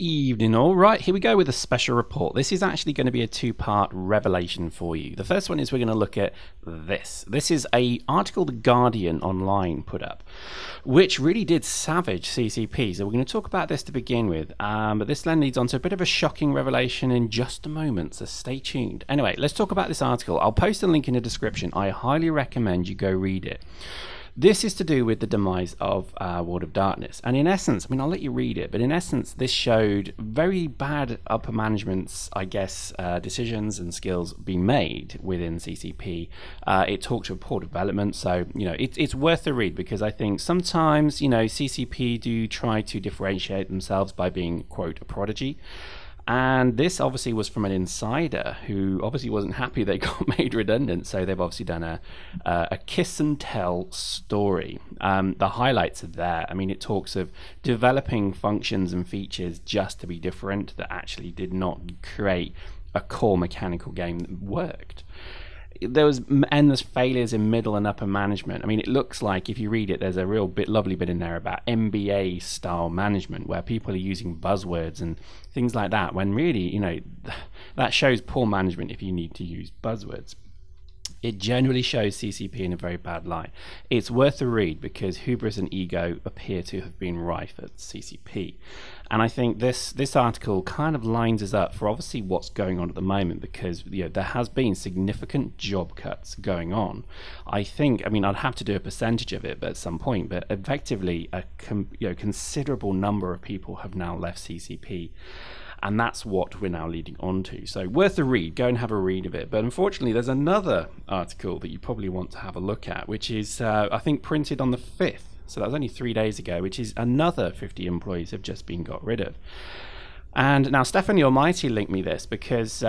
Evening all. Right, here we go with a special report. This is actually going to be a two-part revelation for you. The first one is we're going to look at this. This is an article The Guardian online put up, which really did savage CCP. So we're going to talk about this to begin with, but this then leads on to a bit of a shocking revelation in just a moment, so stay tuned. Anyway, let's talk about this article. I'll post a link in the description. I highly recommend you go read it. This is to do with the demise of World of Darkness, and in essence, I mean, I'll let you read it, but in essence, this showed very bad upper management's, I guess, decisions and skills being made within CCP. It talked of poor development, so, you know, it's worth a read, because I think sometimes, you know, CCP do try to differentiate themselves by being, quote, a prodigy. And this obviously was from an insider who obviously wasn't happy they got made redundant, so they've obviously done a kiss and tell story. The highlights are there. I mean, it talks of developing functions and features just to be different that actually did not create a core mechanical game that worked. There was endless failures in middle and upper management. I mean, it looks like, if you read it, there's a real lovely bit in there about MBA style management, where people are using buzzwords and things like that, when really, you know, that shows poor management if you need to use buzzwords. It generally shows CCP in a very bad light. It's worth a read because hubris and ego appear to have been rife at CCP. And I think this article kind of lines us up for obviously what's going on at the moment, because, you know, there has been significant job cuts going on. I think, I mean, I'd have to do a percentage of it but at some point, but effectively a considerable number of people have now left CCP. And that's what we're now leading on to. So worth a read, go and have a read of it. But unfortunately, there's another article that you probably want to have a look at, which is, I think, printed on the 5th. So that was only 3 days ago, which is another 50 employees have just been got rid of. And now Stephanie Almighty linked me this because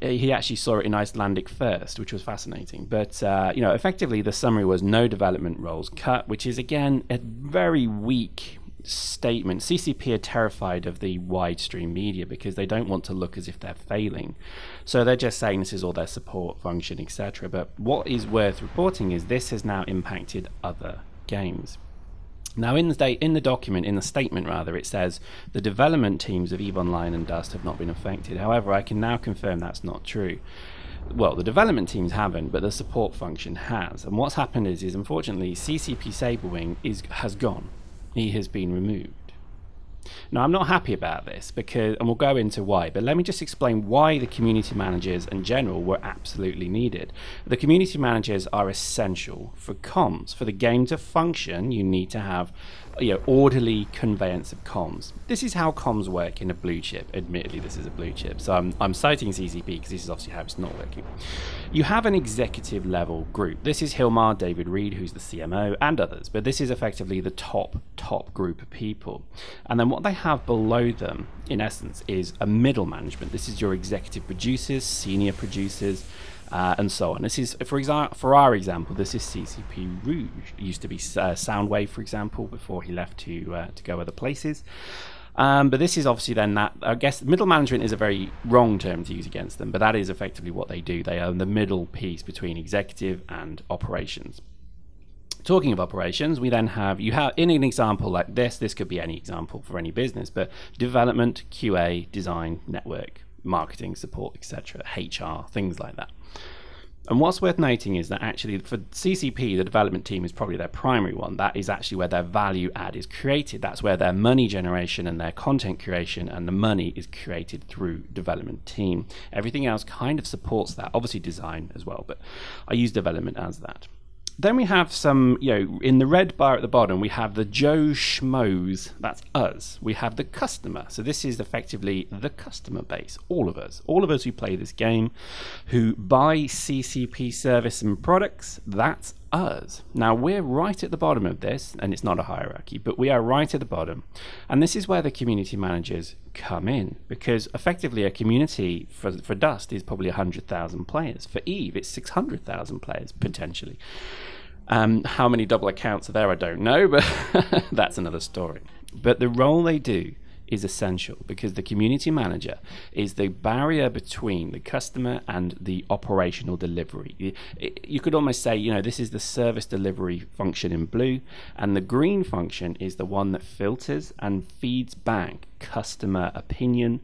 he actually saw it in Icelandic first, which was fascinating. But, you know, effectively the summary was no development roles cut, which is, again, a very weak statement. CCP are terrified of the wide stream media because they don't want to look as if they're failing, so they're just saying this is all their support function, etc. But what is worth reporting is this has now impacted other games. Now in the document, in the statement rather, it says the development teams of EVE Online and Dust have not been affected. However, I can now confirm that's not true. Well, the development teams haven't, but the support function has. And what's happened is unfortunately CCP Saberwing has gone. He has been removed. Now, I'm not happy about this because, and we'll go into why, but let me just explain why the community managers in general were absolutely needed. The community managers are essential for comms. For the game to function, you need to have, you know, orderly conveyance of comms. This is how comms work in a blue chip. Admittedly, this is a blue chip, so I'm citing CCP because this is obviously how it's not working. You have an executive level group. This is Hilmar, David Reed, who's the CMO, and others, but this is effectively the top group of people. And then what they have below them, in essence, is a middle management. This is your executive producers, senior producers, and so on. This is, for our example, this is CCP Rouge. It used to be Soundwave, for example, before he left to go other places. But this is obviously then that, I guess, middle management is a very wrong term to use against them, but that is effectively what they do. They own the middle piece between executive and operations. Talking of operations, we then have, in an example like this could be any example for any business, but development, QA, design, network, marketing, support, etc., HR, things like that. And what's worth noting is that actually for CCP, the development team is probably their primary one. That is actually where their value add is created. That's where their money generation and their content creation and the money is created through development team. Everything else kind of supports that, obviously design as well, but I use development as that. Then we have some, you know, in the red bar at the bottom, we have the Joe Schmoes, that's us. We have the customer. So this is effectively the customer base, all of us who play this game, who buy CCP service and products, that's us. Now we're right at the bottom of this, and it's not a hierarchy, but we are right at the bottom. And this is where the community managers come in, because effectively a community for Dust is probably 100,000 players. For EVE, it's 600,000 players, potentially. How many double accounts are there, I don't know, but that's another story. But the role they do is essential, because the community manager is the barrier between the customer and the operational delivery. You could almost say, you know, this is the service delivery function in blue, and the green function is the one that filters and feeds back customer opinion,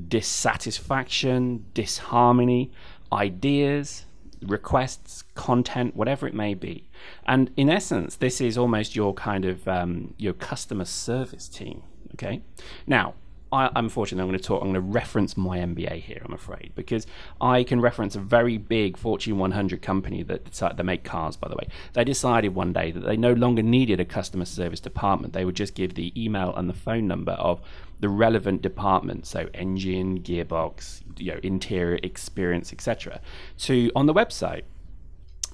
dissatisfaction, disharmony, ideas, requests, content, whatever it may be. And in essence, this is almost your kind of your customer service team. Okay. Now, unfortunately, I'm going to reference my MBA here, I'm afraid, because I can reference a very big Fortune 100 company that make cars, by the way. They decided one day that they no longer needed a customer service department. They would just give the email and the phone number of the relevant department, so engine, gearbox, you know, interior, experience, etc., on the website.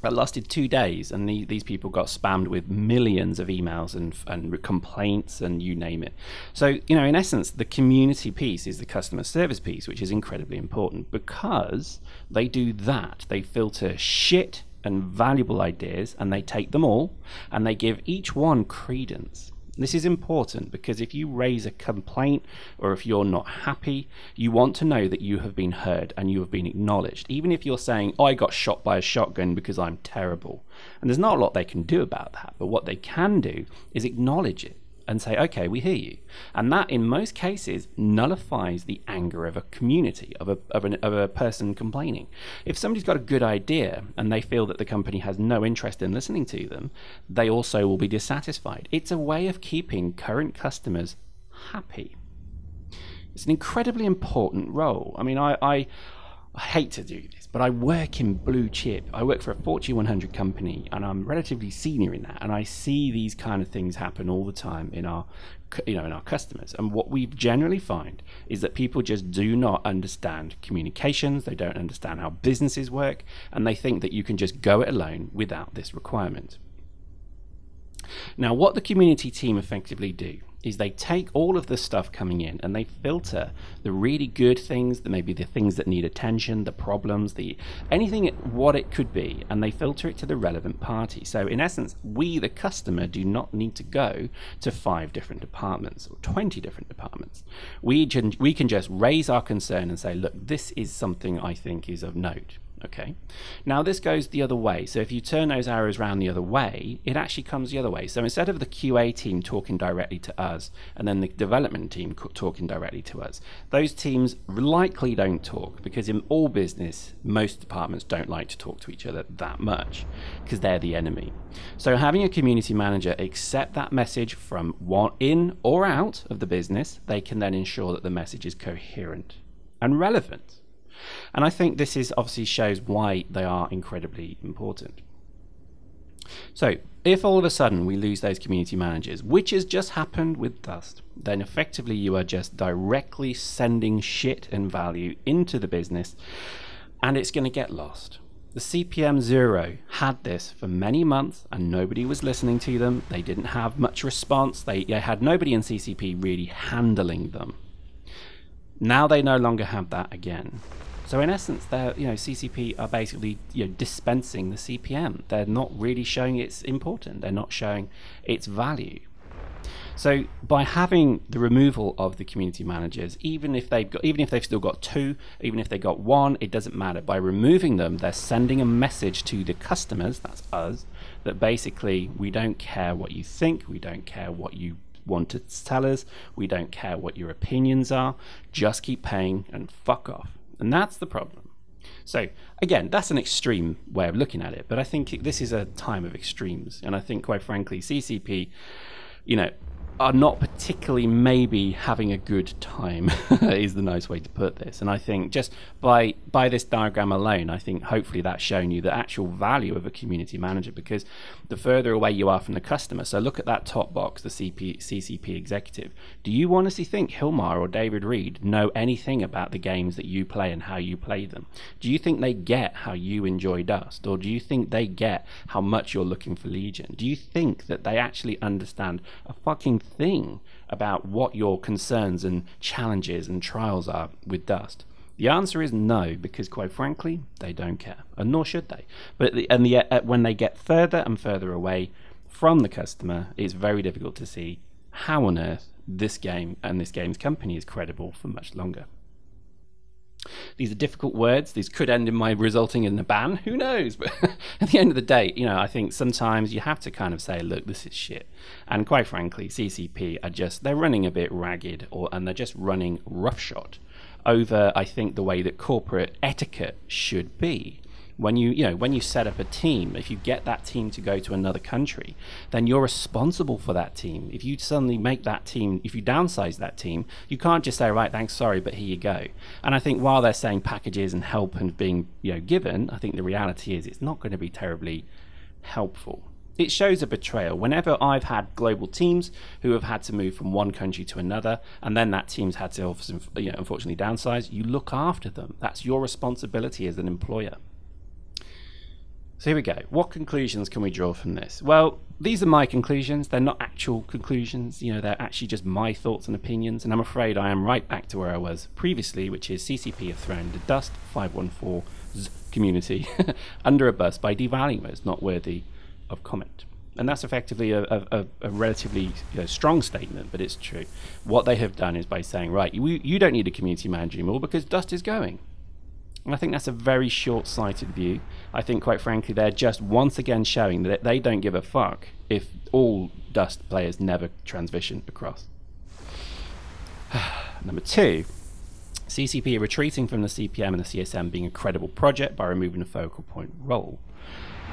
That lasted 2 days, and these people got spammed with millions of emails and complaints and you name it. So, you know, in essence, the community piece is the customer service piece, which is incredibly important, because they do that. They filter shit and valuable ideas, and they take them all, and they give each one credence. This is important because if you raise a complaint or if you're not happy, you want to know that you have been heard and you have been acknowledged. Even if you're saying, oh, I got shot by a shotgun because I'm terrible. And there's not a lot they can do about that, but what they can do is acknowledge it and say, okay, we hear you. And that, in most cases, nullifies the anger of a community, of a person complaining. If somebody's got a good idea and they feel that the company has no interest in listening to them, they also will be dissatisfied. It's a way of keeping current customers happy. It's an incredibly important role. I mean, I hate to do this, but I work in blue chip. I work for a Fortune 100 company, and I'm relatively senior in that. And I see these kind of things happen all the time in our customers. And what we generally find is that people just do not understand communications. They don't understand how businesses work, and they think that you can just go it alone without this requirement. Now, what the community team effectively do is they take all of the stuff coming in and they filter the really good things, maybe the things that need attention, the problems, anything what it could be, and they filter it to the relevant party. So in essence, we, the customer, do not need to go to 5 different departments or 20 different departments. We can just raise our concern and say, look, this is something I think is of note. Okay, now this goes the other way. So if you turn those arrows around the other way, it actually comes the other way. So instead of the QA team talking directly to us and then the development team talking directly to us, those teams likely don't talk, because in all business, most departments don't like to talk to each other that much because they're the enemy. So having a community manager accept that message from one in or out of the business, they can then ensure that the message is coherent and relevant. And I think this is obviously shows why they are incredibly important. So if all of a sudden we lose those community managers, which has just happened with Dust, then effectively you are just directly sending shit and value into the business, and it's going to get lost. The CPM 0 had this for many months and nobody was listening to them. They didn't have much response. They had nobody in CCP really handling them. Now they no longer have that again. So in essence, they're, CCP are basically, dispensing the CPM. They're not really showing it's important. They're not showing its value. So by having the removal of the community managers, even if they've still got 2, even if they got 1, it doesn't matter. By removing them, they're sending a message to the customers, that's us, that basically we don't care what you think, we don't care what you want to tell us, we don't care what your opinions are, just keep paying and fuck off. And that's the problem. So again, that's an extreme way of looking at it, but I think this is a time of extremes, and I think quite frankly CCP are not particularly maybe having a good time is the nice way to put this. And I think just by this diagram alone, I think hopefully that's shown you the actual value of a community manager, because the further away you are from the customer, so look at that top box, the CCP executive. Do you honestly think Hilmar or David Reed know anything about the games that you play and how you play them? Do you think they get how you enjoy Dust? Or do you think they get how much you're looking for Legion? Do you think that they actually understand a fucking thing about what your concerns and challenges and trials are with Dust? The answer is no, because quite frankly, they don't care, and nor should they. But when they get further and further away from the customer, it's very difficult to see how on earth this game and this game's company is credible for much longer. These are difficult words. These could end in my resulting in a ban. Who knows? But at the end of the day, you know, I think sometimes you have to kind of say, look, this is shit. And quite frankly, CCP are just, they're running a bit ragged, and they're just running roughshod over, I think, the way that corporate etiquette should be. When you set up a team, if you get that team to go to another country, then you're responsible for that team. If you suddenly make that team, if you downsize that team, you can't just say, right, thanks, sorry, but here you go. And I think while they're saying packages and help and being, you know, given, I think the reality is it's not going to be terribly helpful. It shows a betrayal. Whenever I've had global teams who have had to move from one country to another, and then that team's had to, you know, unfortunately downsize, you look after them. That's your responsibility as an employer. So here we go. What conclusions can we draw from this? Well, these are my conclusions. They're not actual conclusions. You know, they're actually just my thoughts and opinions. And I'm afraid I am right back to where I was previously, which is CCP have thrown the Dust 514's community under a bus by devaluing it as not worthy of comment. And that's effectively a relatively, you know, strong statement, but it's true. What they have done is by saying, right, you don't need a community manager anymore because Dust is going. And I think that's a very short-sighted view. I think, quite frankly, they're just once again showing that they don't give a fuck if all Dust players never transition across. Number two, CCP are retreating from the CPM and the CSM being a credible project by removing a focal point role.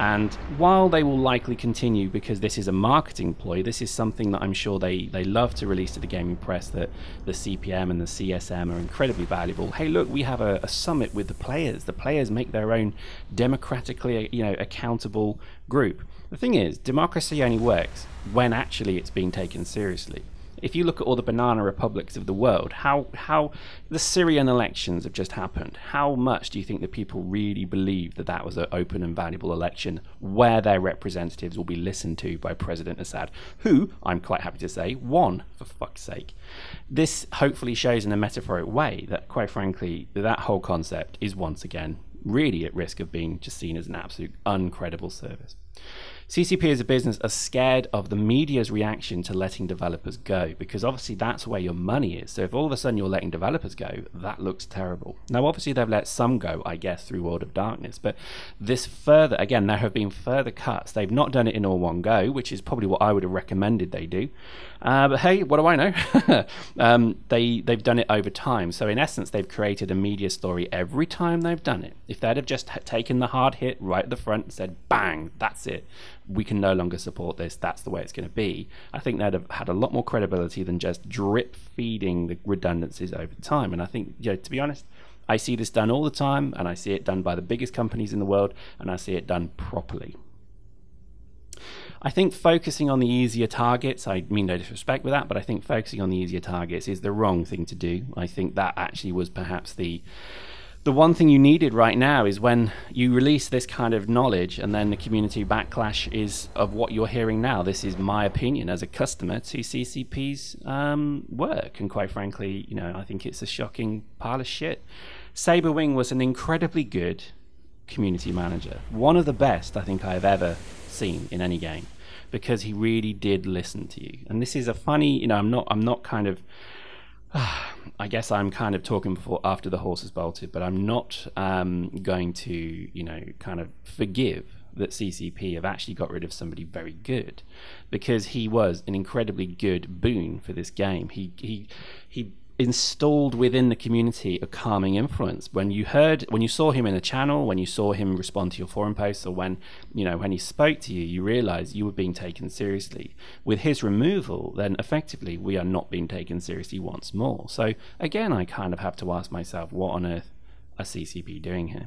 And while they will likely continue because this is a marketing ploy, this is something that I'm sure they love to release to the gaming press, that the CPM and the CSM are incredibly valuable. Hey, look, we have a summit with the players. The players make their own democratically, you know, accountable group. The thing is, democracy only works when actually it's being taken seriously. If you look at all the banana republics of the world, how the Syrian elections have just happened, how much do you think that people really believe that that was an open and valuable election where their representatives will be listened to by President Assad, who, I'm quite happy to say, won, for fuck's sake? This hopefully shows in a metaphoric way that, quite frankly, that whole concept is once again really at risk of being just seen as an absolute uncredible service. CCP as a business are scared of the media's reaction to letting developers go, because obviously that's where your money is. So if all of a sudden you're letting developers go, that looks terrible. Now obviously they've let some go, I guess, through World of Darkness, but this further, again, there have been further cuts. They've not done it in all one go, which is probably what I would have recommended they do. But hey, what do I know? They've done it over time. So in essence, they've created a media story every time they've done it. If they'd have just taken the hard hit right at the front and said, bang, that's it, we can no longer support this, that's the way it's going to be, I think they'd have had a lot more credibility than just drip feeding the redundancies over time. And I think, you know, to be honest, I see this done all the time, and I see it done by the biggest companies in the world, and I see it done properly. I think focusing on the easier targets, I mean no disrespect with that, but I think focusing on the easier targets is the wrong thing to do. I think that actually was perhaps the one thing you needed right now, is when you release this kind of knowledge and then the community backlash is of what you're hearing now. This is my opinion as a customer to CCP's work, and quite frankly, you know, I think it's a shocking pile of shit. Saberwing was an incredibly good community manager, one of the best I think I've ever seen in any game, because he really did listen to you. And this is a funny, you know, I'm not kind of I guess I'm kind of talking after the horse has bolted, but I'm not going to, you know, kind of forgive that CCP have actually got rid of somebody very good, because he was an incredibly good boon for this game. He installed within the community a calming influence. When you saw him in a channel, when you saw him respond to your forum posts, or when he spoke to you, you realized you were being taken seriously. With his removal, then effectively we are not being taken seriously once more. So again, I kind of have to ask myself, what on earth are CCP doing here?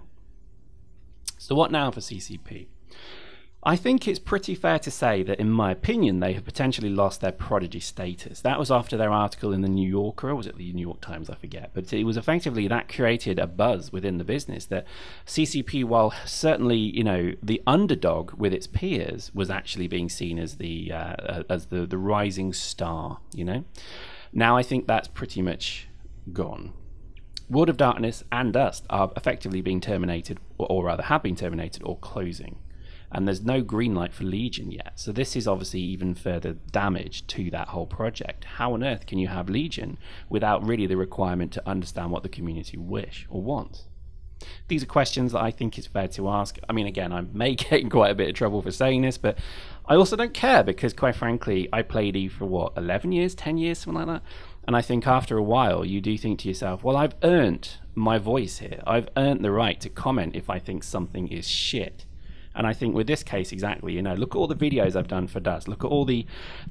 So what now for CCP? I think it's pretty fair to say that, in my opinion, they have potentially lost their prodigy status. That was after their article in the New Yorker, or was it the New York Times? I forget. But it was effectively that created a buzz within the business that CCP, while certainly, you know, the underdog with its peers, was actually being seen as the rising star. You know, now I think that's pretty much gone. World of Darkness and Dust are effectively being terminated, or rather have been terminated or closing. and there's no green light for Legion yet. So this is obviously even further damage to that whole project. How on earth can you have Legion without really the requirement to understand what the community wish or wants? These are questions that I think is fair to ask. I mean, again, I may get in quite a bit of trouble for saying this, but I also don't care, because quite frankly, I played EVE for what, 11 years, 10 years, something like that. And I think after a while, you do think to yourself, well, I've earned my voice here. I've earned the right to comment if I think something is shit. And I think with this case, exactly, you know, look at all the videos I've done for Dust. Look at all the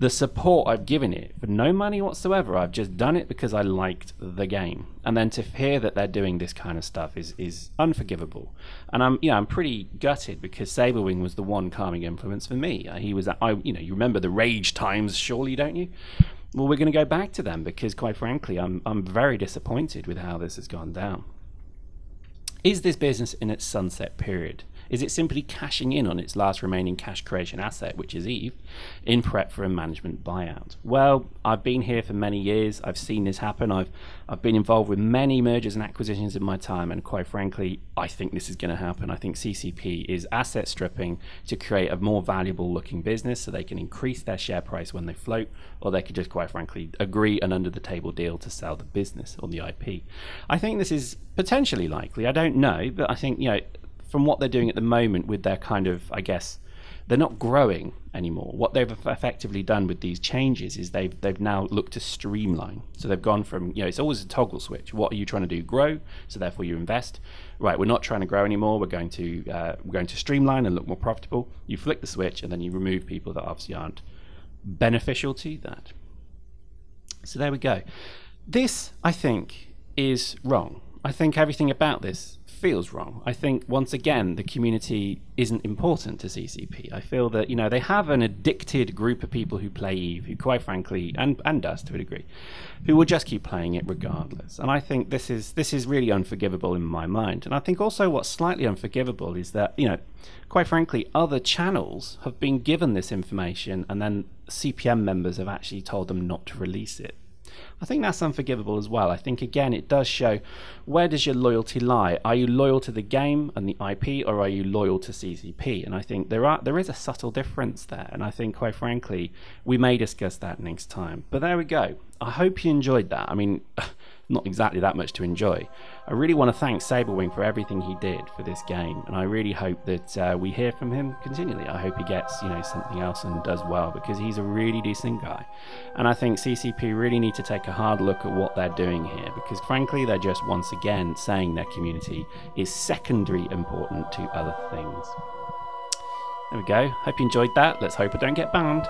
support I've given it for no money whatsoever. I've just done it because I liked the game. And then to hear that they're doing this kind of stuff is unforgivable. And I'm pretty gutted, because Saberwing was the one calming influence for me. He was, you remember the rage times, surely, don't you? Well, we're going to go back to them, because quite frankly, I'm very disappointed with how this has gone down. Is this business in its sunset period? Is it simply cashing in on its last remaining cash creation asset, which is EVE, in prep for a management buyout? Well, I've been here for many years. I've seen this happen. I've been involved with many mergers and acquisitions in my time, and quite frankly, I think this is going to happen. I think CCP is asset stripping to create a more valuable looking business so they can increase their share price when they float, or they could just quite frankly agree an under the table deal to sell the business or the IP. I think this is potentially likely. I don't know, but I think, you know, from what they're doing at the moment with their kind of, I guess, they're not growing anymore. What they've effectively done with these changes is they've now looked to streamline. So they've gone from, you know, it's always a toggle switch. What are you trying to do? Grow. So therefore you invest. Right, we're not trying to grow anymore. We're going to streamline and look more profitable. You flick the switch, and then you remove people that obviously aren't beneficial to that. So there we go. This, I think, is wrong. I think everything about this feels wrong. I think, once again, the community isn't important to CCP. I feel that, you know, they have an addicted group of people who play EVE, who quite frankly, and Dust to a degree, who will just keep playing it regardless. And I think this is really unforgivable in my mind. And I think also what's slightly unforgivable is that, you know, quite frankly, other channels have been given this information, and then CPM members have actually told them not to release it. I think that's unforgivable as well. I think, again, it does show, where does your loyalty lie? Are you loyal to the game and the IP, or are you loyal to CCP? And I think there is a subtle difference there, and I think, quite frankly, we may discuss that next time. But there we go. I hope you enjoyed that. I mean, not exactly that much to enjoy. I really want to thank Saberwing for everything he did for this game, and I really hope that we hear from him continually. I hope he gets, you know, something else and does well, because he's a really decent guy. And I think CCP really need to take a hard look at what they're doing here, because frankly, they're just once again saying their community is secondary important to other things. There we go. Hope you enjoyed that. Let's hope I don't get banned.